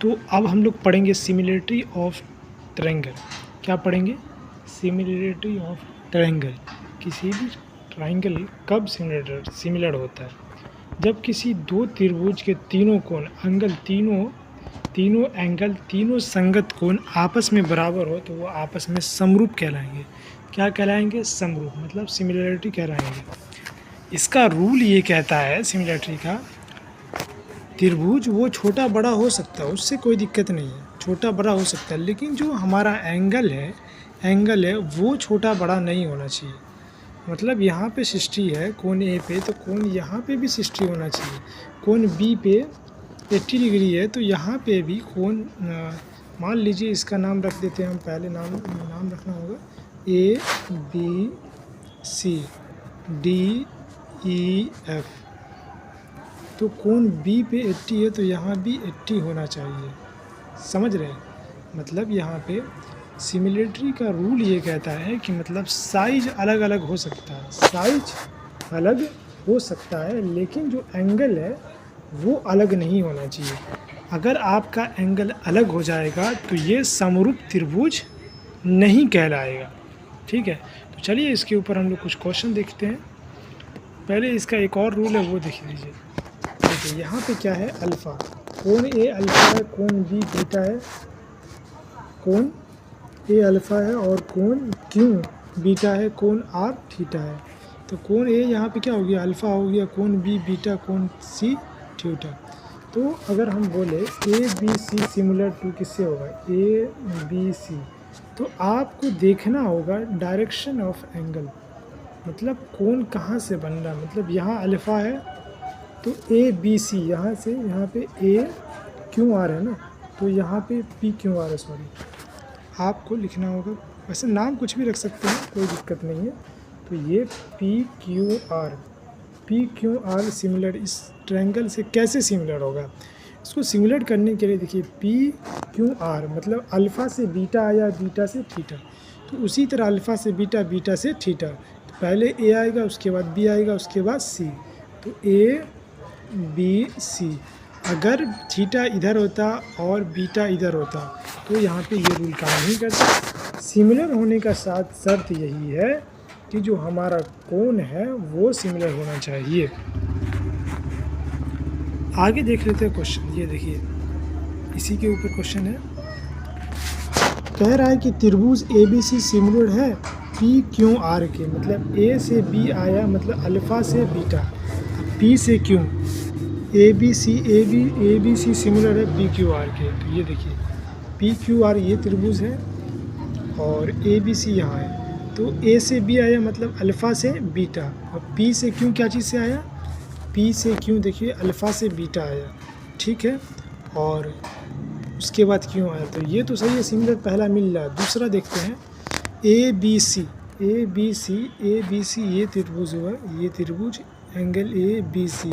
तो अब हम लोग पढ़ेंगे सिमिलरिटी ऑफ ट्रायंगल। क्या पढ़ेंगे? Similarity of triangle. किसी भी ट्रायंगल कब सिमिलर होता है? जब किसी दो त्रिभुज के तीनों कोण तीनों संगत कोण आपस में बराबर हो तो वो आपस में समरूप कहलाएंगे। क्या कहलाएंगे? समरूप, मतलब सिमिलरिटी कहलाएंगे। इसका रूल ये कहता है सिमिलरिटी का, त्रिभुज वो छोटा बड़ा हो सकता है, उससे कोई दिक्कत नहीं है, छोटा बड़ा हो सकता है, लेकिन जो हमारा एंगल है वो छोटा बड़ा नहीं होना चाहिए। मतलब यहाँ पे 60 है कोण ए पे, तो कोण यहाँ पे भी 60 होना चाहिए। कोण बी पे 80 डिग्री है, तो यहाँ पे भी कोण, मान लीजिए इसका नाम रख देते हैं हम, पहले नाम रखना होगा ABC DEF। तो कोण बी पे 80 है, तो यहाँ भी 80 होना चाहिए। समझ रहे हैं? मतलब यहाँ पे सिमिलरिटी का रूल ये कहता है कि मतलब साइज अलग अलग हो सकता है, लेकिन जो एंगल है वो अलग नहीं होना चाहिए। अगर आपका एंगल अलग हो जाएगा तो ये समरूप त्रिभुज नहीं कहलाएगा। ठीक है, तो चलिए इसके ऊपर हम लोग कुछ क्वेश्चन देखते हैं। पहले इसका एक और रूल है वो देख लीजिए। देखिए यहाँ पे क्या है, अल्फ़ा, कोण ए अल्फ़ा है, कोण बी बीटा है, कोण ए अल्फ़ा है और कोण क्यू बीटा है, कोण आर थीटा है। तो कोण ए यहाँ पे क्या हो गया, अल्फ़ा हो गया, कोण बी बीटा, कोण सी थीटा। तो अगर हम बोले A B C similar to किससे होगा, ए बी सी, तो आपको देखना होगा डायरेक्शन ऑफ एंगल, मतलब कोण कहाँ से बन रहा है। मतलब यहाँ अल्फ़ा है तो ए बी सी, यहाँ से यहाँ पे ए क्यू आर है ना, तो यहाँ पे पी क्यू आर है, सॉरी, आपको लिखना होगा। वैसे नाम कुछ भी रख सकते हैं, कोई दिक्कत नहीं है। तो ये पी क्यू आर सिमिलर इस ट्रायंगल से कैसे सिमिलर होगा? इसको सिमुलेट करने के लिए देखिए पी क्यू आर मतलब अल्फ़ा से बीटा आया, बीटा से थीटा, तो उसी तरह अल्फ़ा से बीटा, बीटा से थीटा, तो पहले ए आएगा, उसके बाद बी आएगा, उसके बाद सी, तो ए बी सी। अगर थीटा इधर होता और बीटा इधर होता तो यहाँ पे ये रूल काम नहीं करता। सिमिलर होने का साथ शर्त यही है कि जो हमारा कोण है वो सिमिलर होना चाहिए। आगे देख लेते हैं क्वेश्चन। ये देखिए इसी के ऊपर क्वेश्चन है, कह रहा है कि त्रिभुज ए बी सी सिमिलर है पी क्यू आर के, मतलब ए से बी आया, मतलब अल्फ़ा से बीटा, पी से Q, A B C similar है पी क्यू आर के। तो ये देखिए पी क्यू आर ये त्रिभुज है और ए बी सी यहाँ है, तो ए से बी आया मतलब अल्फ़ा से बीटा, और पी से क्यू क्या चीज़ से आया, पी से क्यू देखिए अल्फ़ा से बीटा आया, ठीक है, और उसके बाद क्यों आया, तो ये तो सही है, सिमिलर पहला मिल रहा है। दूसरा देखते हैं ए बी सी ये त्रिभुज हुआ, ये त्रिभुज एंगल ए बी सी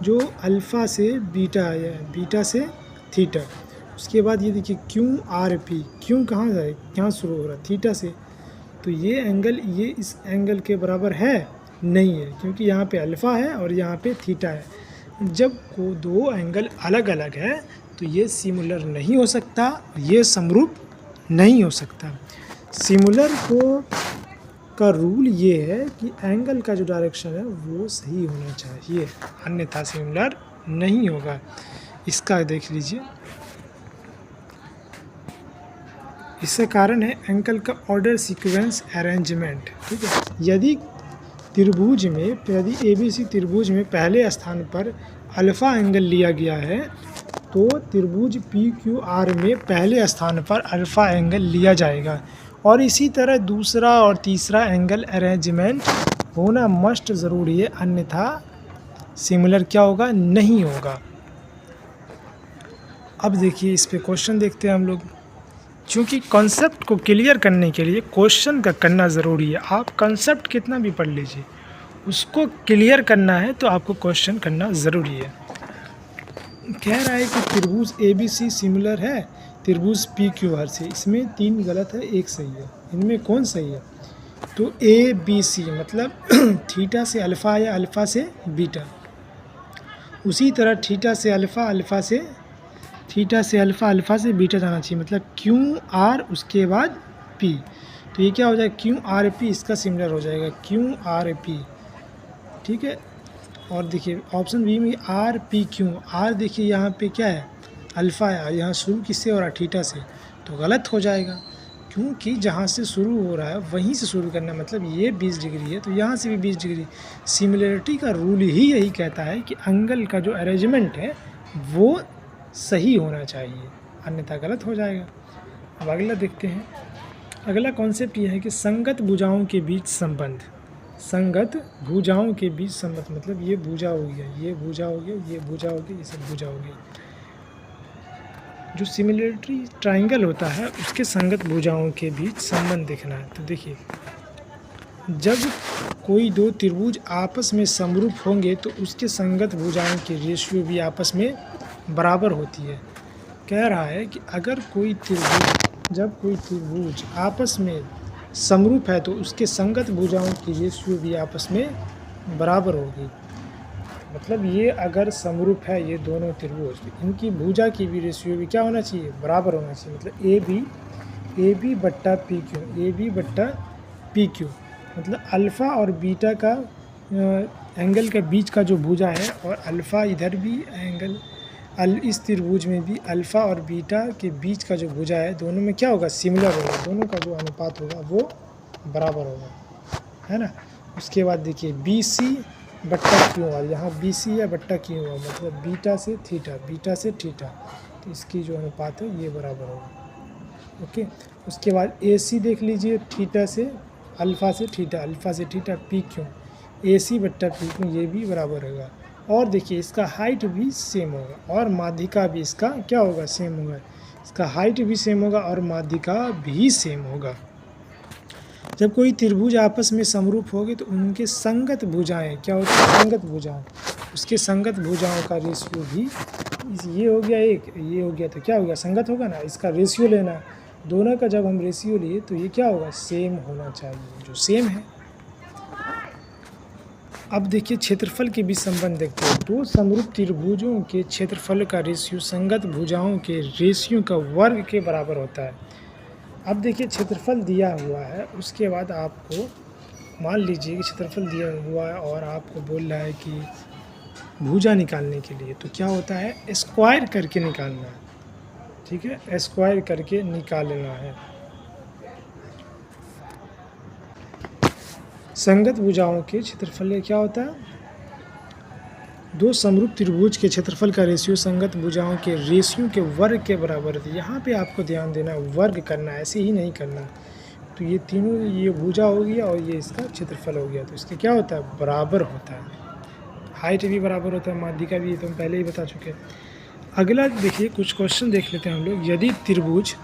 जो अल्फ़ा से बीटा आया है, बीटा से थीटा, उसके बाद ये देखिए क्यू आर पी, क्यों कहाँ जाए, यहाँ शुरू हो रहा है थीटा से, तो ये एंगल ये इस एंगल के बराबर है नहीं है, क्योंकि यहाँ पे अल्फ़ा है और यहाँ पे थीटा है। जब को दो एंगल अलग अलग है तो ये सिमिलर नहीं हो सकता, ये समरूप नहीं हो सकता। सिमिलर का रूल ये है कि एंगल का जो डायरेक्शन है वो सही होना चाहिए, अन्यथा सिमिलर नहीं होगा। इसका देख लीजिए, इसका कारण है एंगल का ऑर्डर सीक्वेंस अरेंजमेंट, ठीक है। यदि त्रिभुज में, यदि ABC त्रिभुज में पहले स्थान पर अल्फ़ा एंगल लिया गया है तो त्रिभुज PQR में पहले स्थान पर अल्फ़ा एंगल लिया जाएगा, और इसी तरह दूसरा और तीसरा एंगल अरेंजमेंट होना मस्ट ज़रूरी है, अन्यथा सिमिलर क्या होगा, नहीं होगा। अब देखिए इस पे क्वेश्चन देखते हैं हम लोग। क्योंकि कॉन्सेप्ट को क्लियर करने के लिए क्वेश्चन का करना ज़रूरी है। आप कॉन्सेप्ट कितना भी पढ़ लीजिए, उसको क्लियर करना है तो आपको क्वेश्चन करना ज़रूरी है। कह रहा है कि त्रिभुज ABC सिमिलर है त्रिभुज PQR से, इसमें 3 गलत है, 1 सही है, इनमें कौन सही है, तो ABC मतलब थीटा से अल्फ़ा या अल्फ़ा से बीटा, उसी तरह थीटा से अल्फ़ा, अल्फ़ा से थीटा से अल्फ़ा, अल्फ़ा से बीटा जाना चाहिए, मतलब क्यू आर उसके बाद पी। तो ये क्या हो जाएगा, क्यू आर पी इसका सिमिलर हो जाएगा, क्यू आर पी। ठीक है, और देखिए ऑप्शन बी में आर पी क्यू, आर देखिए यहाँ पे क्या है, अल्फ़ा है, यहाँ शुरू किससे हो रहा है, थीटा से, तो गलत हो जाएगा, क्योंकि जहाँ से शुरू हो रहा है वहीं से शुरू करना है, मतलब ये 20 डिग्री है तो यहाँ से भी 20 डिग्री। सिमिलरिटी का रूल ही यही कहता है कि एंगल का जो अरेंजमेंट है वो सही होना चाहिए, अन्यथा गलत हो जाएगा। अब अगला देखते हैं। अगला कॉन्सेप्ट ये है कि संगत भुजाओं के बीच संबंध। संगत भुजाओं के बीच संबंध मतलब ये भुजा हो गया, ये भुजा हो गया, ये भुजा हो गया, ये सब भुजा हो गया। जो सिमिलरिटी ट्रायंगल होता है उसके संगत भुजाओं के बीच संबंध देखना है। तो देखिए, जब कोई दो त्रिभुज आपस में समरूप होंगे तो उसके संगत भुजाओं की रेशियो भी आपस में बराबर होती है। कह रहा है कि अगर कोई त्रिभुज, जब कोई त्रिभुज आपस में समरूप है तो उसके संगत भुजाओं की रेशियो भी आपस में बराबर होगी। मतलब ये अगर समरूप है ये दोनों त्रिभुज, इनकी भुजा की भी रेशियो भी क्या होना चाहिए, बराबर होना चाहिए। मतलब ए बी बट्टा पी क्यू, ए बी बट्टा पी क्यू, मतलब अल्फ़ा और बीटा का एंगल के बीच का जो भुजा है, और अल्फ़ा इधर भी एंगल इस त्रिभुज में भी अल्फ़ा और बीटा के बीच का जो भुजा है, दोनों में क्या होगा, सिमिलर होगा, दोनों का जो अनुपात होगा वो बराबर होगा, है ना। उसके बाद देखिए बी सी बट्टा क्यू आर, यहाँ बी सी है बट्टा क्यू आर, मतलब बीटा से थीटा, बीटा से थीटा, तो इसकी जो अनुपात है ये बराबर होगा। ओके, उसके बाद ए सी देख लीजिए, थीटा से अल्फ़ा से थीटा, अल्फ़ा से थीटा, पी क्यू, ए सी बट्टा पी क्यू, ये भी बराबर होगा। और देखिए इसका हाइट भी सेम होगा और माध्यिका भी इसका क्या होगा, सेम होगा, इसका हाइट भी सेम होगा और माध्यिका भी सेम होगा। जब कोई त्रिभुज आपस में समरूप होगी तो उनके संगत भुजाएं क्या होती है, संगत भुजाएं, उसके संगत भुजाओं का रेशियो भी, ये हो गया एक, ये हो गया, तो क्या हो गया, संगत होगा ना, इसका रेशियो लेना, दोनों का जब हम रेशियो लिए तो ये क्या होगा, सेम होना चाहिए, जो सेम है। अब देखिए क्षेत्रफल के बीच संबंध देखते हैं। दो समरूप त्रिभुजों के क्षेत्रफल का रेशियो संगत भुजाओं के रेशियो का वर्ग के बराबर होता है। अब देखिए क्षेत्रफल दिया हुआ है, उसके बाद आपको मान लीजिए कि क्षेत्रफल दिया हुआ है और आपको बोल रहा है कि भुजा निकालने के लिए, तो क्या होता है, स्क्वायर करके निकालना है। ठीक है, स्क्वायर करके निकालना है। संगत भुजाओं के क्षेत्रफल क्या होता है, दो समरूप त्रिभुज के क्षेत्रफल का रेशियो संगत भुजाओं के रेशियो के वर्ग के बराबर होता है। यहाँ पे आपको ध्यान देना, वर्ग करना, ऐसे ही नहीं करना। तो ये तीनों, ये भुजा हो गया और ये इसका क्षेत्रफल हो गया, तो इसका क्या होता है, बराबर होता है। हाइट भी बराबर होता है, माध्यिका भी, तो हम पहले ही बता चुके हैं। अगला देखिए कुछ क्वेश्चन देख लेते हैं हम लोग। यदि त्रिभुज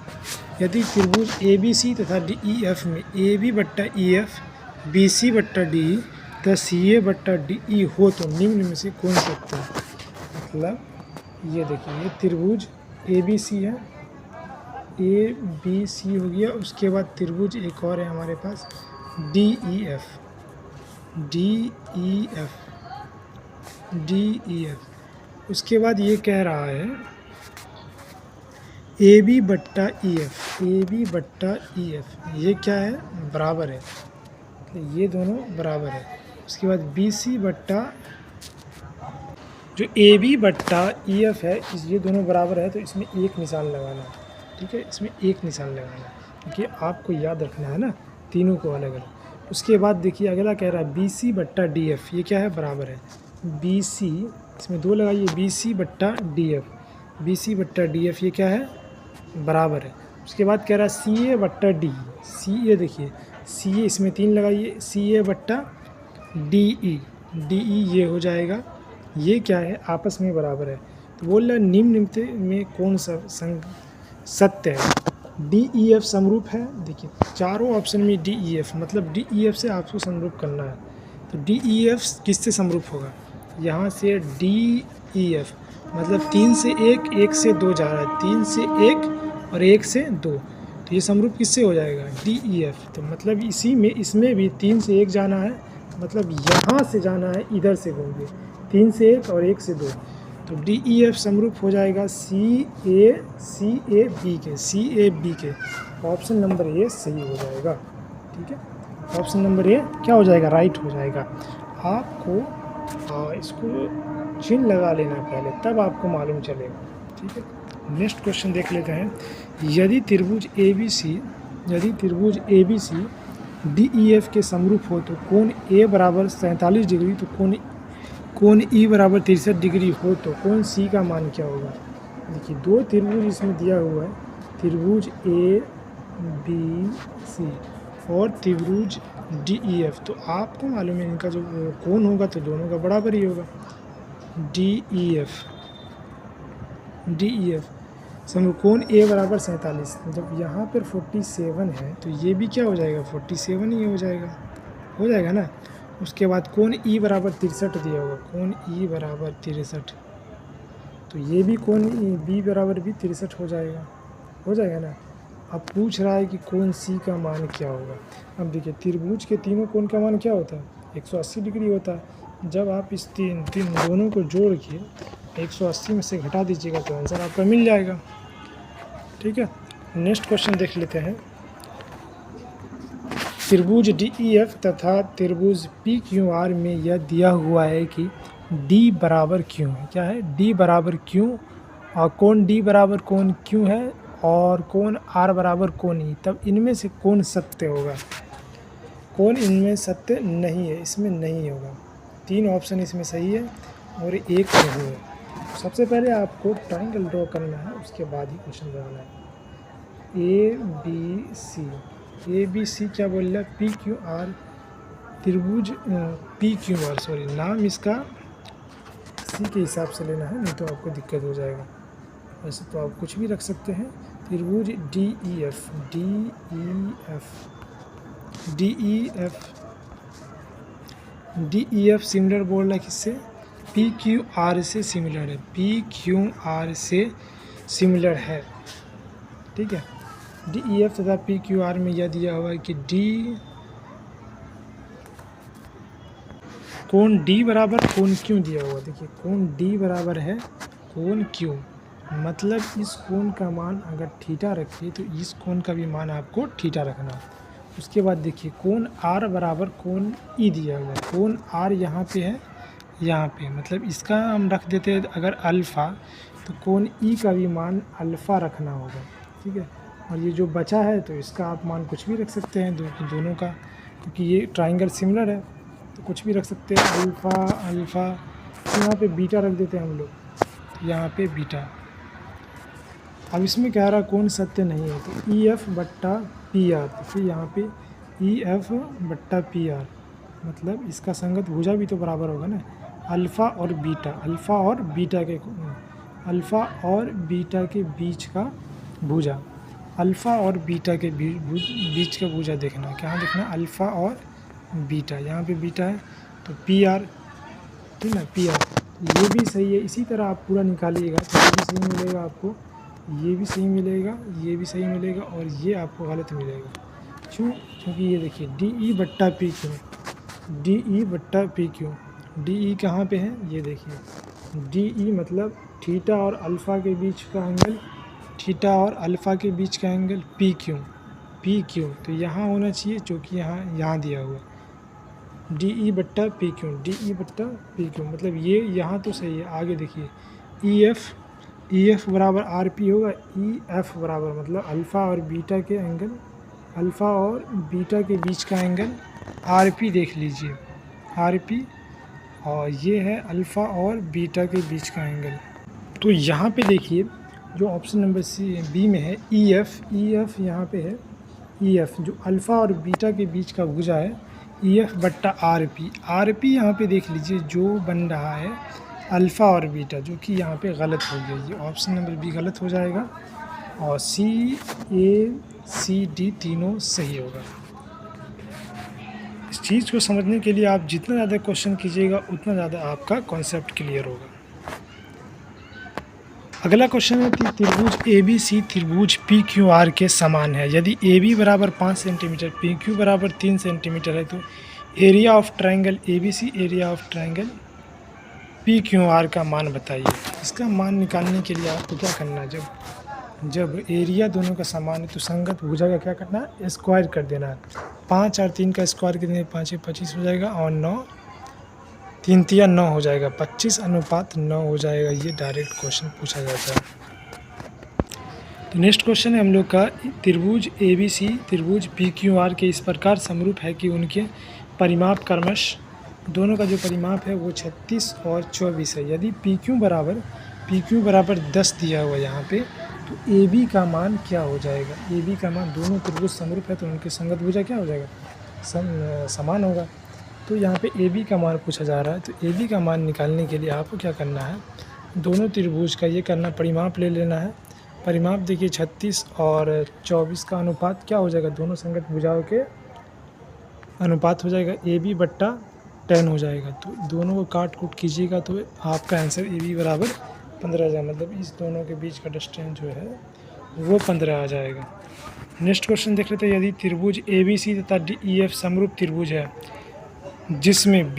ए बी सी तथा डी ई एफ में ए बी बट्टा ई एफ बी सी बट्टा डी तथा सी ए बट्टा डी ई हो तो निम्न में से कौन सकता है। मतलब ये देखिए, ये त्रिभुज ए बी सी है, ए बी सी हो गया, उसके बाद त्रिभुज एक और है हमारे पास D E F, D E F, D E F. उसके बाद ये कह रहा है ए बी बट्टा ई एफ, ए बी बट्टा ई एफ, ये क्या है, बराबर है, ये दोनों बराबर है। उसके बाद बी सी बट्टा, जो ए बी बट्टा ई एफ है, ये दोनों बराबर है, तो इसमें एक निशान लगाना है। ठीक है, इसमें एक निशान लगाना है, क्योंकि आपको याद रखना है ना तीनों को अलग अलग। उसके बाद देखिए अगला कह रहा है बी सी बट्टा डी एफ, ये क्या है, बराबर है, बी सी, इसमें दो लगाइए, बी सी बट्टा डी एफ, बी सी बट्टा डी एफ, ये क्या है, बराबर है। उसके बाद कह रहा है सी ए बट्टा डी, सी ए देखिए, सी ए, इसमें तीन लगाइए, सी ए बट्टा डी ई, डी ई ये हो जाएगा, ये क्या है, आपस में बराबर है। तो बोल रहा है निम्न में कौन सा सत्य है। डी ई एफ समरूप है, देखिए चारों ऑप्शन में डी ई एफ, मतलब डी ई एफ से आपको समरूप करना है। तो डी ई एफ किससे समरूप होगा, यहाँ से डी ई एफ, मतलब 3 से 1, 1 से 2 जा रहा है, 3 से 1 और 1 से 2, तो ये समरूप किससे हो जाएगा, डी ई एफ। तो मतलब इसी में, इसमें भी 3 से 1 जाना है, मतलब यहाँ से जाना है, इधर से घूम के 3 से 1 और 1 से 2, तो DEF समरूप हो जाएगा CAB के। ऑप्शन नंबर ए सही हो जाएगा। ठीक है, ऑप्शन नंबर ए क्या हो जाएगा, राइट हो जाएगा। आपको इसको चिन्ह लगा लेना पहले, तब आपको मालूम चलेगा। ठीक है, नेक्स्ट क्वेश्चन देख लेते हैं। यदि त्रिभुज ABC DEF के समरूप हो तो कोण A बराबर 47 डिग्री, तो कोण E बराबर 63 डिग्री हो तो कोण C का मान क्या होगा। देखिए, दो त्रिभुज इसमें दिया हुआ है, त्रिभुज ABC और त्रिभुज DEF। तो आपको मालूम है इनका जो कोण होगा तो दोनों का बराबर ही होगा। DEF समकोण A बराबर 47, जब यहाँ पर 47 है तो ये भी क्या हो जाएगा, 47 ही हो जाएगा ना। उसके बाद कोण E बराबर 63 दिया होगा, कोण E बराबर 63, तो ये भी कोण B बराबर भी 63 हो जाएगा ना। अब पूछ रहा है कि कोण C का मान क्या होगा। अब देखिए, त्रिभुज के तीनों कोण का मान क्या होता है, 180 डिग्री होता है। जब आप इस तीन दोनों को जोड़ के 180 में से घटा दीजिएगा तो आंसर आपका मिल जाएगा। ठीक है, नेक्स्ट क्वेश्चन देख लेते हैं। त्रिभुज DEF तथा त्रिभुज PQR में यह दिया हुआ है कि D बराबर क्यों है। क्या है, D बराबर क्यों, और कोण D बराबर कोण क्यों है, और कोण R बराबर कोण E। तब इनमें से कौन सत्य होगा। कोण इनमें सत्य नहीं है, इसमें नहीं होगा। 3 ऑप्शन इसमें सही है और एक नहीं है। सबसे पहले आपको ट्राइंगल ड्रॉ करना है, उसके बाद ही क्वेश्चन बनाना है। ABC क्या बोल रहा है, PQR त्रिभुज PQR, सॉरी नाम इसका C के हिसाब से लेना है, नहीं तो आपको दिक्कत हो जाएगा। वैसे तो आप कुछ भी रख सकते हैं। त्रिभुज DEF सिमिलर बोल रहा है किससे, PQR से सिमिलर है, PQR से सिमिलर है। ठीक है, DEF तथा PQR में यह दिया हुआ है कि कोण D बराबर कोण क्यों दिया हुआ। देखिए, कोण D बराबर है कोण क्यों, मतलब इस कोण का मान अगर थीटा रखिए तो इस कोण का भी मान आपको थीटा रखना। उसके बाद देखिए, कोण R बराबर कोण E दिया हुआ है। कोण R यहाँ पे है, यहाँ पे, मतलब इसका हम रख देते हैं अगर अल्फ़ा, तो कोण E का भी मान अल्फ़ा रखना होगा। ठीक है, और ये जो बचा है तो इसका आप मान कुछ भी रख सकते हैं, दोनों का, क्योंकि ये ट्राइंगल सिमिलर है तो कुछ भी रख सकते हैं। अल्फ़ा तो यहाँ पे बीटा रख देते हैं हम लोग, यहाँ पे बीटा। अब इसमें कह रहा कौन सत्य नहीं है, तो EF बट्टा PR, तो फिर यहाँ पे EF बट्टा PR, मतलब इसका संगत भुजा भी तो बराबर होगा ना। अल्फ़ा और बीटा के बीच का भुजा, अल्फ़ा और बीटा के बीच का भुजा देखना, कहाँ देखना, अल्फ़ा और बीटा, यहाँ पे बीटा है तो PR, ठीक है, PR, ये भी सही है। इसी तरह आप पूरा निकालिएगा तो ये भी सही मिलेगा आपको, ये भी सही मिलेगा, ये भी सही मिलेगा, और ये आपको गलत मिलेगा। क्यों, क्योंकि ये देखिए DE बट्टा PQ, DE कहाँ पे है, ये देखिए DE मतलब थीटा और अल्फ़ा के बीच का एंगल, थीटा और अल्फ़ा के बीच का एंगल PQ, तो यहाँ होना चाहिए, क्योंकि यहाँ दिया हुआ DE बट्टा PQ, मतलब ये यहाँ तो सही है। आगे देखिए EF बराबर RP होगा, EF बराबर मतलब अल्फ़ा और बीटा के एंगल, अल्फ़ा और बीटा के बीच का एंगल RP देख लीजिए, RP, और ये है अल्फ़ा और बीटा के बीच का एंगल। तो यहाँ पे देखिए जो ऑप्शन नंबर B में है EF यहाँ पे है, EF जो अल्फ़ा और बीटा के बीच का भुजा है, EF बट्टा RP यहाँ पे देख लीजिए जो बन रहा है अल्फ़ा और बीटा, जो कि यहाँ पे गलत हो गया, ये ऑप्शन नंबर B गलत हो जाएगा, और CACD तीनों सही होगा। इस चीज़ को समझने के लिए आप जितना ज़्यादा क्वेश्चन कीजिएगा उतना ज़्यादा आपका कॉन्सेप्ट क्लियर होगा। अगला क्वेश्चन है कि त्रिभुज ABC त्रिभुज PQR के समान है। यदि AB बराबर 5 सेंटीमीटर, PQ बराबर 3 सेंटीमीटर है तो area of triangle ABC, area of triangle P Q are का मान बताइए। इसका मान निकालने के लिए आपको क्या करना है, जब एरिया दोनों का समान है तो संगत भुजा का क्या करना है, स्क्वायर कर देना है। 5 और 3 का स्क्वायर कितने, 5 25 हो जाएगा, और 9 3 तिया 9 हो जाएगा, 25:9 हो जाएगा। ये डायरेक्ट क्वेश्चन पूछा जाता है। तो नेक्स्ट क्वेश्चन है हम लोग का, त्रिभुज ABC त्रिभुज PQR के इस प्रकार समरूप है कि उनके परिमाप क्रमश, दोनों का जो परिमाप है वो 36 और 24 है। यदि PQ बराबर 10 दिया हुआ यहाँ पे, तो AB का मान क्या हो जाएगा। AB का मान, दोनों त्रिभुज समरूप है तो उनके संगत भुजा क्या हो जाएगा, समान होगा। तो यहाँ पे AB का मान पूछा जा रहा है। तो AB का मान निकालने के लिए आपको क्या करना है, दोनों त्रिभुज का ये करना, परिमाप ले लेना है। परिमाप देखिए 36 और 24 का अनुपात क्या हो जाएगा, दोनों संगत भुजाओं के अनुपात हो जाएगा, AB बट्टा 10 हो जाएगा। तो दोनों को काट कूट कीजिएगा तो आपका आंसर AB बराबर 15 आ जाएगा। मतलब इस दोनों के बीच का डिस्टेंस जो है वो 15 आ जाएगा। नेक्स्ट क्वेश्चन देख लेते हैं। यदि त्रिभुज ABC तथा DEF समरूप त्रिभुज है जिसमें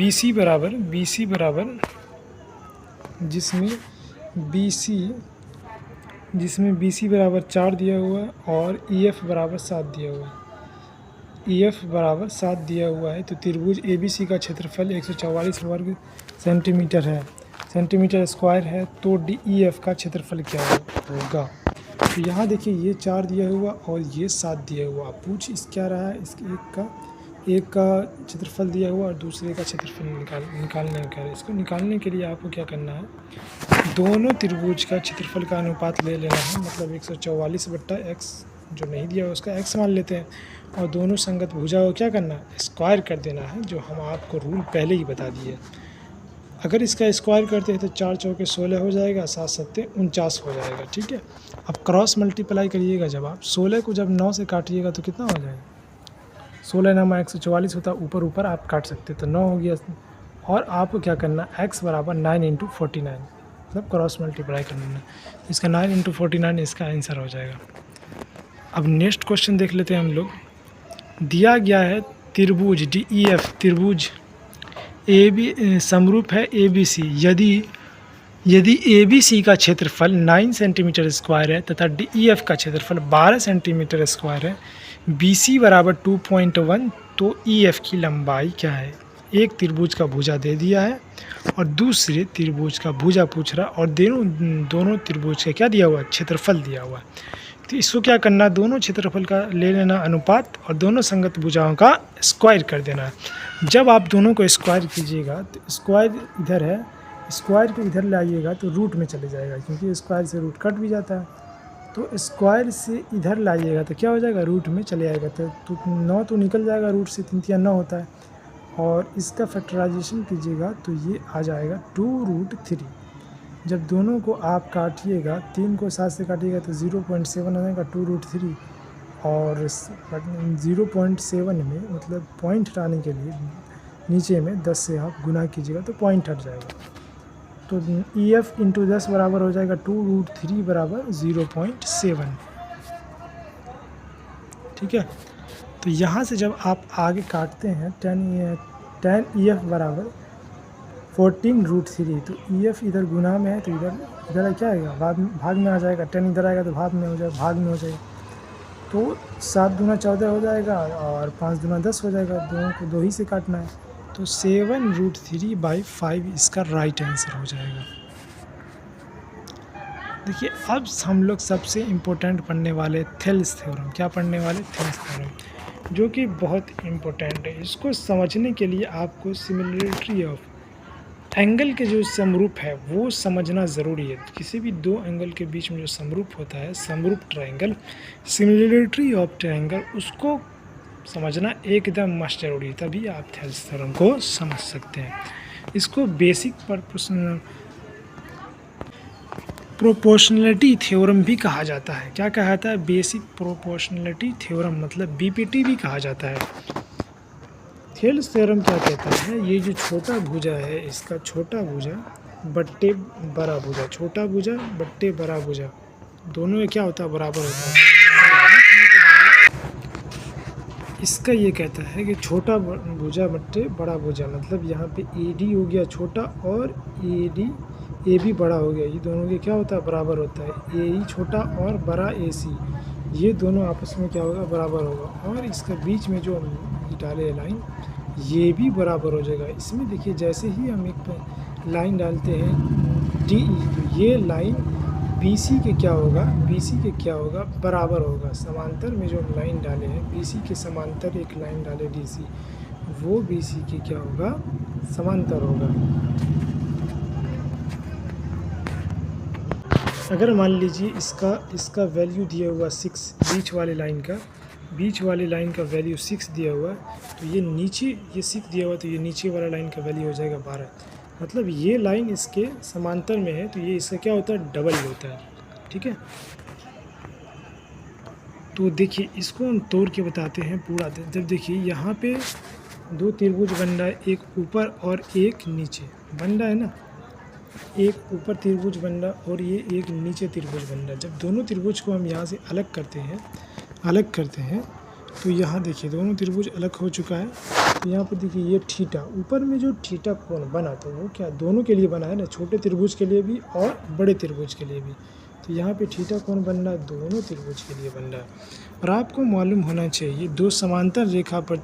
BC बराबर 4 दिया हुआ है और EF बराबर 7 दिया हुआ है, तो त्रिभुज ABC का क्षेत्रफल 144 वर्ग सेंटीमीटर है, सेंटीमीटर स्क्वायर है। तो DEF का क्षेत्रफल क्या होगा। तो यहाँ देखिए ये 4 दिया हुआ और ये 7 दिया हुआ। पूछ इस क्या रहा है, इसके एक का क्षेत्रफल दिया हुआ और दूसरे का क्षेत्रफल निकालने का है। इसको निकालने के लिए आपको क्या करना है, दोनों त्रिभुज का क्षेत्रफल का अनुपात ले लेना है। मतलब 144 बट्टा x, जो नहीं दिया उसका x मान लेते हैं, और दोनों संगत भुजा को क्या करना है, स्क्वायर कर देना है, जो हम आपको रूल पहले ही बता दिए। अगर इसका स्क्वायर करते हैं तो 4 चौके 16 हो जाएगा, 7 सत्ते 49 हो जाएगा। ठीक है, अब क्रॉस मल्टीप्लाई करिएगा। जब आप 16 को जब 9 से काटिएगा तो कितना हो जाएगा, 16 नामा 144 होता है, ऊपर आप काट सकते, तो 9 हो गया। और आपको क्या करना, x बराबर 9 × 49, मतलब क्रॉस मल्टीप्लाई करना है। इसका 9 × 49 इसका आंसर हो जाएगा। अब नेक्स्ट क्वेश्चन देख लेते हैं हम लोग। दिया गया है त्रिभुज DEF त्रिभुज AB समरूप है ABC यदि ABC का क्षेत्रफल 9 सेंटीमीटर स्क्वायर है तथा DEF का क्षेत्रफल 12 सेंटीमीटर स्क्वायर है, BC बराबर 2.1, तो EF की लंबाई क्या है। एक त्रिभुज का भुजा दे दिया है और दूसरे त्रिभुज का भुजा पूछ रहा, और दोनों त्रिभुज का क्या दिया हुआ है, क्षेत्रफल दिया हुआ है। तो इसको क्या करना, दोनों क्षेत्रफल का ले लेना अनुपात और दोनों संगत भुजाओं का स्क्वायर कर देना है। जब आप दोनों को स्क्वायर कीजिएगा तो स्क्वायर इधर है, स्क्वायर को इधर लाइएगा तो रूट में चले जाएगा, क्योंकि स्क्वायर से रूट कट भी जाता है। तो स्क्वायर से इधर लाइएगा तो क्या हो जाएगा, रूट में चले आएगा। तो 9 तो निकल जाएगा, रूट से 3 तिया 9 होता है, और इसका फैक्टराइजेशन कीजिएगा तो ये आ जाएगा 2√3। जब दोनों को आप काटिएगा, 3 को 7 से काटिएगा तो 0.7 आ जाएगा 2√3, और 0.7 में मतलब पॉइंट हटाने के लिए नीचे में 10 से आप गुना कीजिएगा तो पॉइंट हट जाएगा। तो EF × 10 बराबर हो जाएगा 2√3 बराबर 0.7। ठीक है, तो यहाँ से जब आप आगे काटते हैं, tan EF बराबर 14√3, तो EF इधर गुना में है तो इधर क्या आएगा, भाग में आ जाएगा। 10 इधर आएगा तो भाग में हो जाएगा। तो 7 दूना 14 हो जाएगा और 5 दूना 10 हो जाएगा। दोनों को 2 ही से काटना है, तो 7√3/5 इसका राइट आंसर हो जाएगा। देखिए अब हम लोग सबसे इम्पोर्टेंट पढ़ने वाले थेल्स थ्योरम। क्या पढ़ने वाले, थेल्स थ्योरम, जो कि बहुत इम्पोर्टेंट है। इसको समझने के लिए आपको सिमिलरिटी ऑफ एंगल के जो समरूप है वो समझना ज़रूरी है। किसी भी दो एंगल के बीच में जो समरूप होता है, समरूप ट्रायंगल, सिमिलरिटी ऑफ ट्रायंगल, उसको समझना एकदम मस्ट जरूरी है, तभी आप थेल्स थ्योरम को समझ सकते हैं। इसको बेसिक प्रोपोर्शनलिटी थ्योरम भी कहा जाता है। क्या कहा जाता है, बेसिक प्रोपोर्शनलिटी थ्योरम, मतलब BPT भी कहा जाता है। थेल्स थ्योरम क्या कहता है, ये जो छोटा भुजा है, इसका छोटा भुजा बट्टे बड़ा भुजा, छोटा भुजा बट्टे बड़ा भुजा, दोनों में क्या होता है, बराबर होता है। इसका ये कहता है कि छोटा भुजा बट्टे बड़ा भुजा, मतलब यहाँ पे AD हो गया छोटा और AB बड़ा हो गया, ये दोनों के क्या होता है बराबर होता है। AE छोटा और बड़ा AC, ये दोनों आपस में क्या होगा बराबर होगा। और इसका बीच में जो हम डाले लाइन ये भी बराबर हो जाएगा। इसमें देखिए जैसे ही हम एक लाइन डालते हैं DE, तो ये लाइन BC के क्या होगा बराबर होगा। समांतर में जो हम लाइन डाले हैं BC के समांतर एक लाइन डाले DC, वो BC के क्या होगा समांतर होगा। अगर मान लीजिए इसका वैल्यू दिया हुआ 6, बीच वाले लाइन का वैल्यू 6 दिया हुआ है, तो ये नीचे ये 6 दिया हुआ है, तो ये नीचे वाला लाइन का वैल्यू हो जाएगा 12। मतलब ये लाइन इसके समांतर में है, तो ये इसका क्या होता है डबल होता है। ठीक है, तो देखिए इसको हम तोड़ के बताते हैं पूरा। जब देखिए यहाँ पे दो त्रिभुज बन रहा है, एक ऊपर और एक नीचे बन रहा है ना, एक ऊपर त्रिभुज बन रहा है और ये एक नीचे त्रिभुज बन रहा है। जब दोनों त्रिभुज को हम यहाँ से अलग करते हैं तो यहाँ देखिए दोनों त्रिभुज अलग हो चुका है। तो यहाँ पर देखिए ये थीटा, ऊपर में जो थीटा कोण बना तो वो क्या दोनों के लिए बना है ना, छोटे त्रिभुज के लिए भी और बड़े त्रिभुज के लिए भी। तो यहाँ पे थीटा कोण बन रहा है दोनों त्रिभुज के लिए बन रहा है। और आपको मालूम होना चाहिए दो समांतर रेखा पर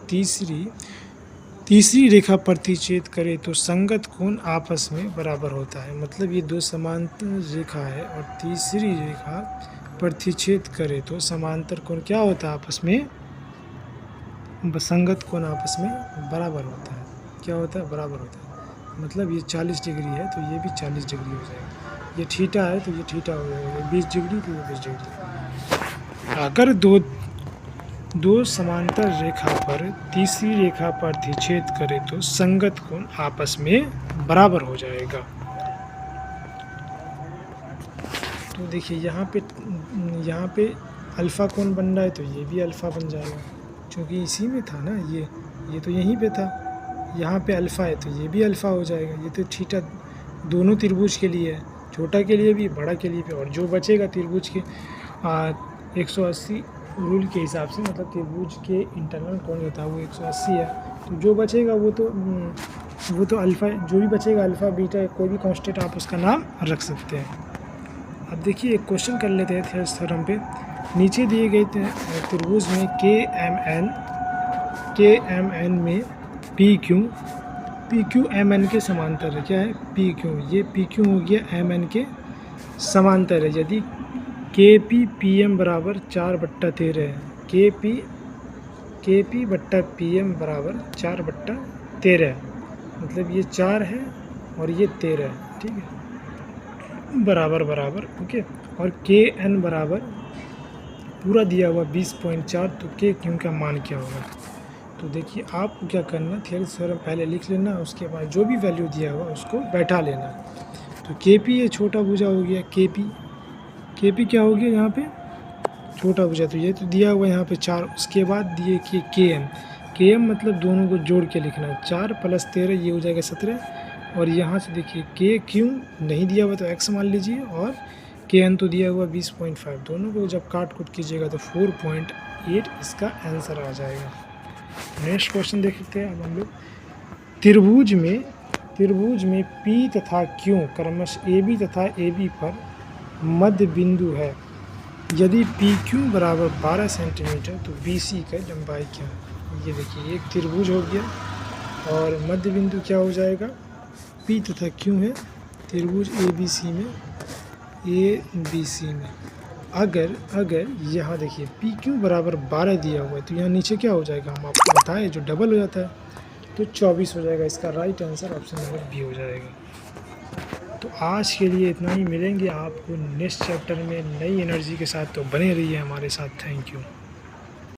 तीसरी रेखा प्रतिच्छेद करे तो संगत कोण आपस में बराबर होता है। मतलब ये दो समांतर रेखा है और तीसरी रेखा प्रतिच्छेद करे तो समांतर कोण क्या होता है आपस में, संगत कोण आपस में बराबर होता है। क्या होता है बराबर होता है। मतलब ये 40 डिग्री है तो ये भी 40 डिग्री हो जाएगा, ये थीटा है तो ये थीटा हो जाएगा, 20 डिग्री तो ये 20 डिग्री। अगर दो समांतर रेखा पर तीसरी रेखा प्रतिच्छेद करे तो संगत कोण आपस में बराबर हो जाएगा। तो देखिए यहाँ पे अल्फ़ा कोण बन रहा है तो ये भी अल्फ़ा बन जाएगा, क्योंकि इसी में था ना, ये तो यहीं पे था। यहाँ पे अल्फ़ा है तो ये भी अल्फ़ा हो जाएगा। ये तो थीटा दोनों त्रिभुज के लिए है, छोटा के लिए भी बड़ा के लिए भी। और जो बचेगा त्रिभुज के 180 रूल के हिसाब से, मतलब त्रिभुज के इंटरनल कोण होता है वो 180 है। तो जो बचेगा वो तो अल्फ़ा, जो भी बचेगा अल्फ़ा बीटा कोई भी कांस्टेंट आप उसका नाम रख सकते हैं। अब देखिए एक क्वेश्चन कर लेते हैं थेरस थ्योरम पे। नीचे दिए गए त्रिभुज में KMN में PQ MN के समांतर है। क्या है PQ, ये PQ हो गया MN के समांतर है। यदि KP PM बराबर 4/13 है, KP बट्टा PM बराबर 4/13 है। मतलब ये 4 है और ये 13 है। ठीक है, बराबर ओके। और KN बराबर पूरा दिया हुआ 20.4, तो KQ का मान क्या होगा। तो देखिए आपको क्या करना, थेरस थ्योरम पहले लिख लेना, उसके बाद जो भी वैल्यू दिया हुआ उसको बैठा लेना। तो KP ये छोटा भुजा हो गया, KP क्या हो गया यहाँ पे छोटा भुजा, तो ये तो दिया हुआ यहाँ पे 4। उसके बाद दिए कि KM मतलब दोनों को जोड़ के लिखना है, 4 + 13 ये हो जाएगा 17। और यहाँ से देखिए KQ नहीं दिया हुआ तो x मान लीजिए, और KN तो दिया हुआ 20.5। दोनों को जब काट कुट कीजिएगा तो 4.8 इसका आंसर आ जाएगा। नेक्स्ट क्वेश्चन देखते हैं अब हम लोग। त्रिभुज में P तथा Q क्रमशः AB तथा AB पर मध्य बिंदु है। यदि PQ बराबर 12 सेंटीमीटर तो BC का लंबाई क्या है। ये देखिए एक त्रिभुज हो गया और मध्य बिंदु क्या हो जाएगा, P तथा Q है त्रिभुज ABC में। अगर यहाँ देखिए PQ बराबर 12 दिया हुआ है तो यहाँ नीचे क्या हो जाएगा, हम आपको बताएं जो डबल हो जाता है तो 24 हो जाएगा। इसका right answer option number B हो जाएगा। तो आज के लिए इतना ही, मिलेंगे आपको नेक्स्ट चैप्टर में नई एनर्जी के साथ। तो बने रहिए हमारे साथ। Thank you.